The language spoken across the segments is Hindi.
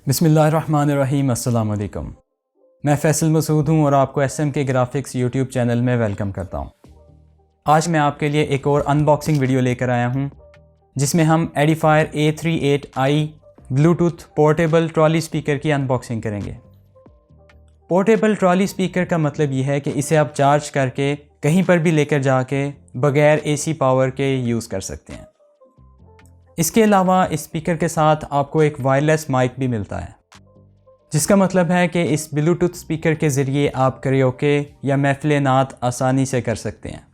बिस्मिल्लाहिर्रहमानिर्रहीम। अस्सलाम वालेकुम। मैं फ़ैसल मसूद हूँ और आपको SMK ग्राफिक्स यूट्यूब चैनल में वेलकम करता हूँ। आज मैं आपके लिए एक और अनबॉक्सिंग वीडियो लेकर आया हूँ जिसमें हम edifier A38i Bluetooth portable trolley speaker की अनबॉक्सिंग करेंगे। पोर्टेबल ट्रॉली स्पीकर का मतलब ये है कि इसे आप चार्ज करके कहीं पर भी लेकर जाके बग़ैर AC पावर के यूज़ कर सकते हैं। इसके अलावा इस स्पीकर के साथ आपको एक वायरलेस माइक भी मिलता है, जिसका मतलब है कि इस ब्लूटूथ स्पीकर के ज़रिए आप करियोके या महफ़िल नात आसानी से कर सकते हैं।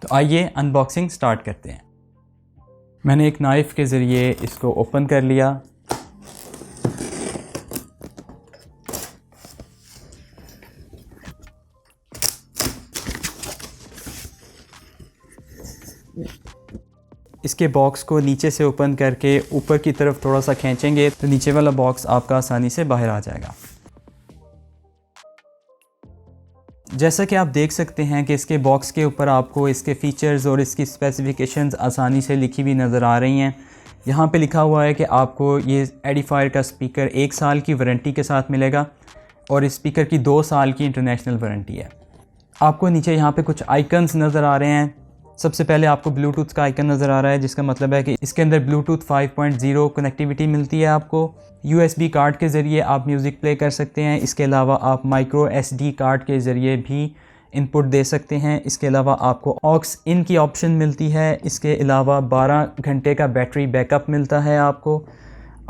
तो आइए अनबॉक्सिंग स्टार्ट करते हैं। मैंने एक नाइफ़ के ज़रिए इसको ओपन कर लिया। इसके बॉक्स को नीचे से ओपन करके ऊपर की तरफ थोड़ा सा खींचेंगे तो नीचे वाला बॉक्स आपका आसानी से बाहर आ जाएगा। जैसा कि आप देख सकते हैं कि इसके बॉक्स के ऊपर आपको इसके फ़ीचर्स और इसकी स्पेसिफिकेशंस आसानी से लिखी हुई नज़र आ रही हैं। यहाँ पे लिखा हुआ है कि आपको ये एडिफायर का स्पीकर 1 साल की वारंटी के साथ मिलेगा और इस स्पीकर की 2 साल की इंटरनेशनल वारंटी है। आपको नीचे यहाँ पे कुछ आइकन्स नज़र आ रहे हैं। सबसे पहले आपको ब्लूटूथ का आइकन नज़र आ रहा है, जिसका मतलब है कि इसके अंदर ब्लूटूथ 5.0 कनेक्टिविटी मिलती है। आपको USB कार्ड के ज़रिए आप म्यूज़िक प्ले कर सकते हैं। इसके अलावा आप माइक्रो SD कार्ड के ज़रिए भी इनपुट दे सकते हैं। इसके अलावा आपको ऑक्स इन की ऑप्शन मिलती है। इसके अलावा 12 घंटे का बैटरी बैकअप मिलता है। आपको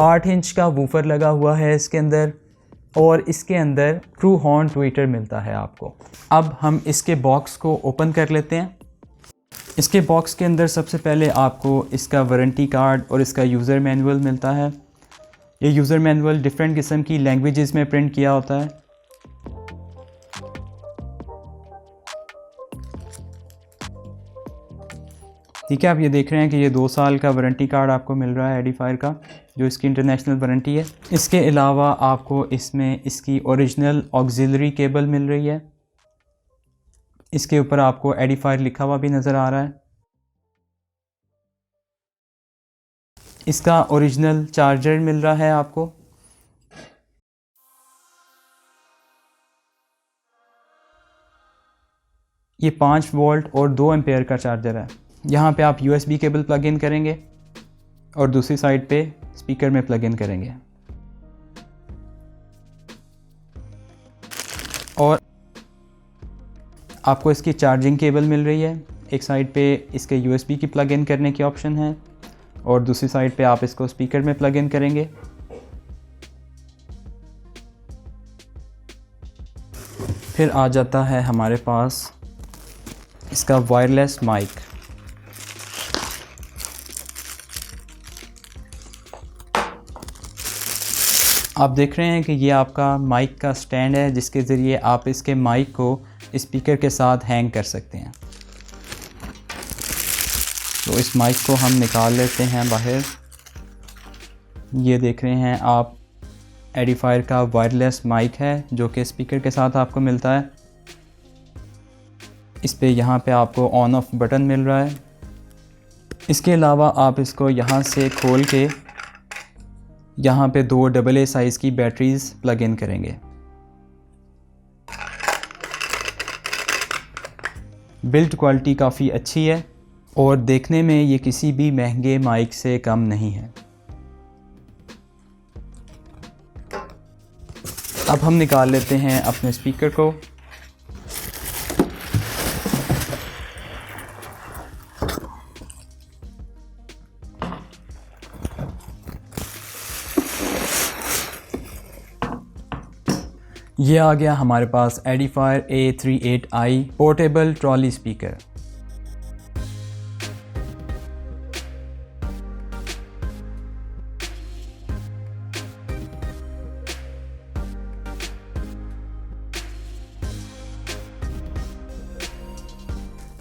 8 इंच का वूफर लगा हुआ है इसके अंदर और इसके अंदर ट्रू हॉर्न ट्वीटर मिलता है आपको। अब हम इसके बॉक्स को ओपन कर लेते हैं। इसके बॉक्स के अंदर सबसे पहले आपको इसका वारंटी कार्ड और इसका यूज़र मैनुअल मिलता है। ये यूज़र मैनुअल डिफरेंट किस्म की लैंग्वेजेस में प्रिंट किया होता है। ठीक है, आप ये देख रहे हैं कि ये 2 साल का वारंटी कार्ड आपको मिल रहा है एडिफायर का, जो इसकी इंटरनेशनल वारंटी है। इसके अलावा आपको इसमें इसकी ओरिजिनल ऑक्सिलरी केबल मिल रही है। इसके ऊपर आपको एडिफायर लिखा हुआ भी नज़र आ रहा है। इसका ओरिजिनल चार्जर मिल रहा है आपको। ये 5 वोल्ट और 2 एम्पेयर का चार्जर है। यहाँ पे आप USB केबल प्लग इन करेंगे और दूसरी साइड पे स्पीकर में प्लग इन करेंगे और आपको इसकी चार्जिंग केबल मिल रही है। एक साइड पे इसके USB की प्लग इन करने की ऑप्शन है और दूसरी साइड पे आप इसको स्पीकर में प्लग इन करेंगे। फिर आ जाता है हमारे पास इसका वायरलेस माइक। आप देख रहे हैं कि ये आपका माइक का स्टैंड है, जिसके ज़रिए आप इसके माइक को स्पीकर के साथ हैंग कर सकते हैं। तो इस माइक को हम निकाल लेते हैं बाहर। ये देख रहे हैं आप एडिफायर का वायरलेस माइक है जो कि स्पीकर के साथ आपको मिलता है। इस पे यहाँ पे आपको ऑन ऑफ बटन मिल रहा है। इसके अलावा आप इसको यहाँ से खोल के यहाँ पे 2 AA साइज़ की बैटरीज़ प्लग इन करेंगे। बिल्ड क्वालिटी काफ़ी अच्छी है और देखने में ये किसी भी महंगे माइक से कम नहीं है। अब हम निकाल लेते हैं अपने स्पीकर को। ये आ गया हमारे पास Edifier A38i portable trolley speaker.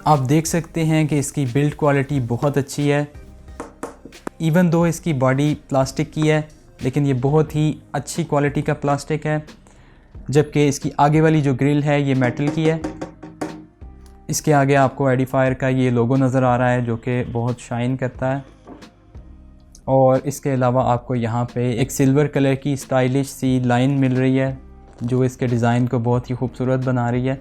आप देख सकते हैं कि इसकी बिल्ड क्वालिटी बहुत अच्छी है। इवन दो इसकी बॉडी प्लास्टिक की है, लेकिन ये बहुत ही अच्छी क्वालिटी का प्लास्टिक है। जबकि इसकी आगे वाली जो ग्रिल है ये मेटल की है। इसके आगे आपको एडिफायर का ये लोगो नज़र आ रहा है जो कि बहुत शाइन करता है। और इसके अलावा आपको यहाँ पे एक सिल्वर कलर की स्टाइलिश सी लाइन मिल रही है जो इसके डिज़ाइन को बहुत ही खूबसूरत बना रही है।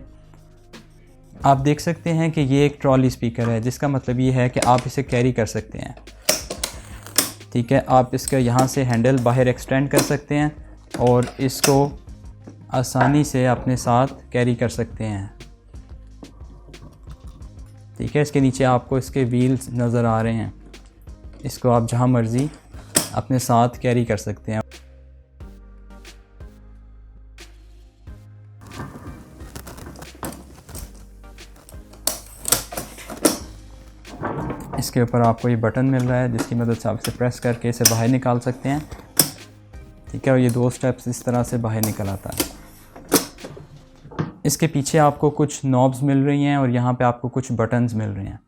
आप देख सकते हैं कि ये एक ट्रॉली स्पीकर है, जिसका मतलब ये है कि आप इसे कैरी कर सकते हैं। ठीक है, आप इसका यहाँ से हैंडल बाहर एक्सटेंड कर सकते हैं और इसको आसानी से अपने साथ कैरी कर सकते हैं। ठीक है, इसके नीचे आपको इसके व्हील्स नज़र आ रहे हैं, इसको आप जहाँ मर्ज़ी अपने साथ कैरी कर सकते हैं। इसके ऊपर आपको ये बटन मिल रहा है जिसकी मदद से आप इसे प्रेस करके इसे बाहर निकाल सकते हैं। ठीक है, और ये 2 स्टेप्स इस तरह से बाहर निकल आता है। इसके पीछे आपको कुछ नॉब्स मिल रही हैं और यहाँ पे आपको कुछ बटन्स मिल रहे हैं।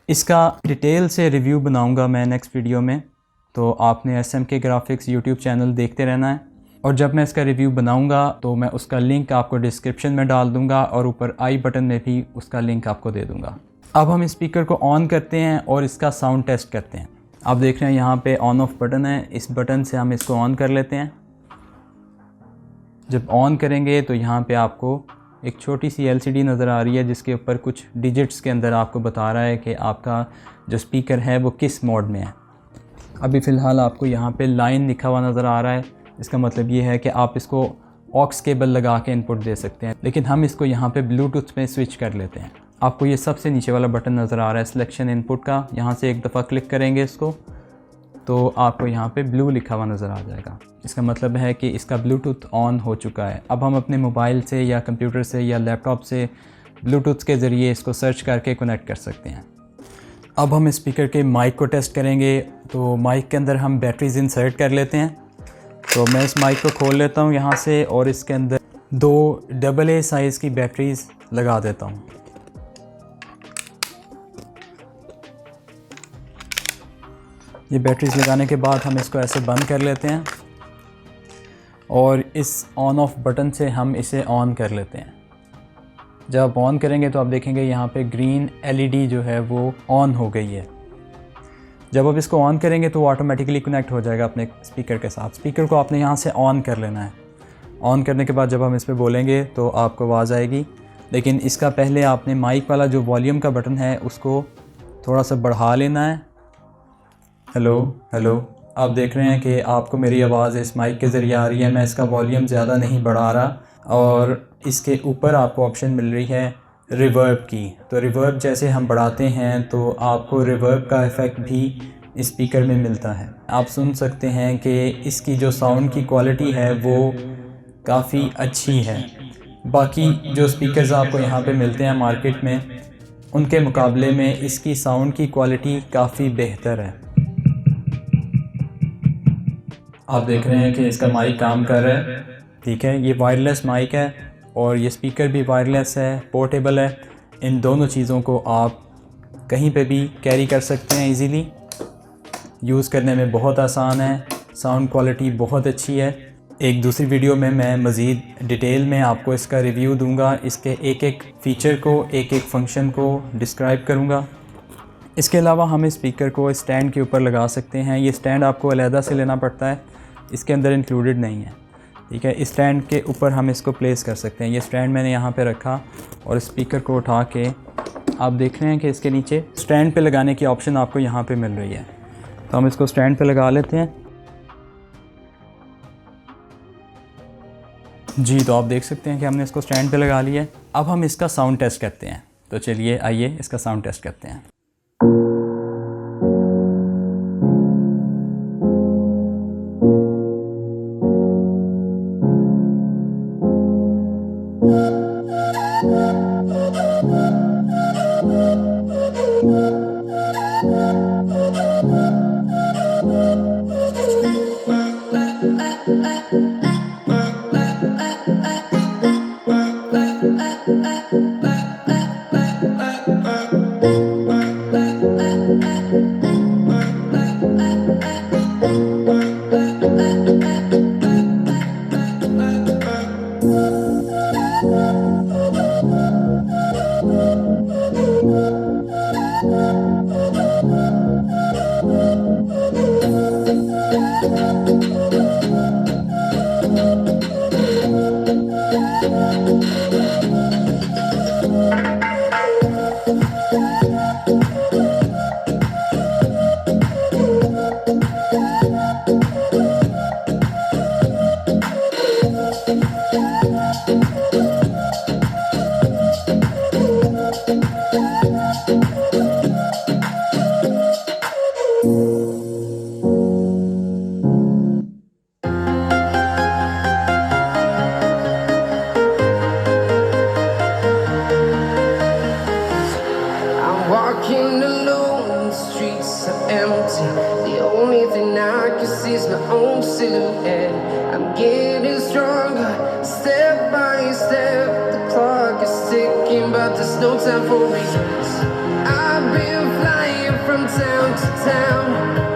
इसका डिटेल से रिव्यू बनाऊंगा मैं नेक्स्ट वीडियो में, तो आपने SMK ग्राफिक्स यूट्यूब चैनल देखते रहना है। और जब मैं इसका रिव्यू बनाऊंगा तो मैं उसका लिंक आपको डिस्क्रिप्शन में डाल दूंगा और ऊपर आई बटन में भी उसका लिंक आपको दे दूंगा। अब हम स्पीकर को ऑन करते हैं और इसका साउंड टेस्ट करते हैं। आप देख रहे हैं यहाँ पे ऑन ऑफ बटन है, इस बटन से हम इसको ऑन कर लेते हैं। जब ऑन करेंगे तो यहाँ पे आपको एक छोटी सी LCD नज़र आ रही है जिसके ऊपर कुछ डिजिट्स के अंदर आपको बता रहा है कि आपका जो स्पीकर है वो किस मोड में है। अभी फ़िलहाल आपको यहाँ पे लाइन लिखा हुआ नज़र आ रहा है, इसका मतलब ये है कि आप इसको ऑक्स केबल लगा के इनपुट दे सकते हैं, लेकिन हम इसको यहाँ पे ब्लूटूथ में स्विच कर लेते हैं। आपको ये सबसे नीचे वाला बटन नज़र आ रहा है सिलेक्शन इनपुट का, यहाँ से एक दफ़ा क्लिक करेंगे इसको तो आपको यहाँ पे ब्लू लिखा हुआ नज़र आ जाएगा। इसका मतलब है कि इसका ब्लूटूथ ऑन हो चुका है। अब हम अपने मोबाइल से या कंप्यूटर से या लैपटॉप से ब्लूटूथ के ज़रिए इसको सर्च करके कनेक्ट कर सकते हैं। अब हम स्पीकर के माइक को टेस्ट करेंगे, तो माइक के अंदर हम बैटरीज इंसर्ट कर लेते हैं। तो मैं इस माइक को खोल लेता हूँ यहाँ से और इसके अंदर 2 AA साइज़ की बैटरीज लगा देता हूँ। ये बैटरीज लगाने के बाद हम इसको ऐसे बंद कर लेते हैं और इस ऑन ऑफ बटन से हम इसे ऑन कर लेते हैं। जब आप ऑन करेंगे तो आप देखेंगे यहाँ पे ग्रीन LED जो है वो ऑन हो गई है। जब आप इसको ऑन करेंगे तो वो ऑटोमेटिकली कनेक्ट हो जाएगा अपने स्पीकर के साथ। स्पीकर को आपने यहाँ से ऑन कर लेना है। ऑन करने के बाद जब हम इस पर बोलेंगे तो आपको आवाज़ आएगी, लेकिन इसका पहले आपने माइक वाला जो वॉल्यूम का बटन है उसको थोड़ा सा बढ़ा लेना है। हेलो हेलो, आप देख रहे हैं कि आपको मेरी आवाज़ इस माइक के ज़रिए आ रही है। मैं इसका वॉल्यूम ज़्यादा नहीं बढ़ा रहा और इसके ऊपर आपको ऑप्शन मिल रही है रिवर्ब की। तो रिवर्ब जैसे हम बढ़ाते हैं तो आपको रिवर्ब का इफ़ेक्ट भी स्पीकर में मिलता है। आप सुन सकते हैं कि इसकी जो साउंड की क्वालिटी है वो काफ़ी अच्छी है। बाकी जो स्पीकर्स आपको यहाँ पे मिलते हैं मार्केट में, उनके मुकाबले में इसकी साउंड की क्वालिटी काफ़ी बेहतर है। आप देख रहे हैं कि इसका माइक काम कर रहा है। ठीक है, ये वायरलेस माइक है और ये स्पीकर भी वायरलेस है, पोर्टेबल है। इन दोनों चीज़ों को आप कहीं पे भी कैरी कर सकते हैं इजीली। यूज़ करने में बहुत आसान है, साउंड क्वालिटी बहुत अच्छी है। एक दूसरी वीडियो में मैं मज़ीद डिटेल में आपको इसका रिव्यू दूंगा, इसके एक एक फ़ीचर को, एक एक फंक्शन को डिस्क्राइब करूंगा। इसके अलावा हम इस स्पीकर को स्टैंड के ऊपर लगा सकते हैं। ये स्टैंड आपको अलहदा से लेना पड़ता है, इसके अंदर इंक्लूडेड नहीं है। ठीक है, इस स्टैंड के ऊपर हम इसको प्लेस कर सकते हैं। ये स्टैंड मैंने यहाँ पे रखा और स्पीकर को उठा के आप देख रहे हैं कि इसके नीचे स्टैंड पे लगाने की ऑप्शन आपको यहाँ पे मिल रही है। तो हम इसको स्टैंड पे लगा लेते हैं। जी, तो आप देख सकते हैं कि हमने इसको स्टैंड पे लगा लिया है। अब हम इसका साउंड टेस्ट करते हैं। तो चलिए आइए इसका साउंड टेस्ट करते हैं। own silhouette. I'm getting stronger, step by step. The clock is ticking, but there's no time for regrets. I've been flying from town to town,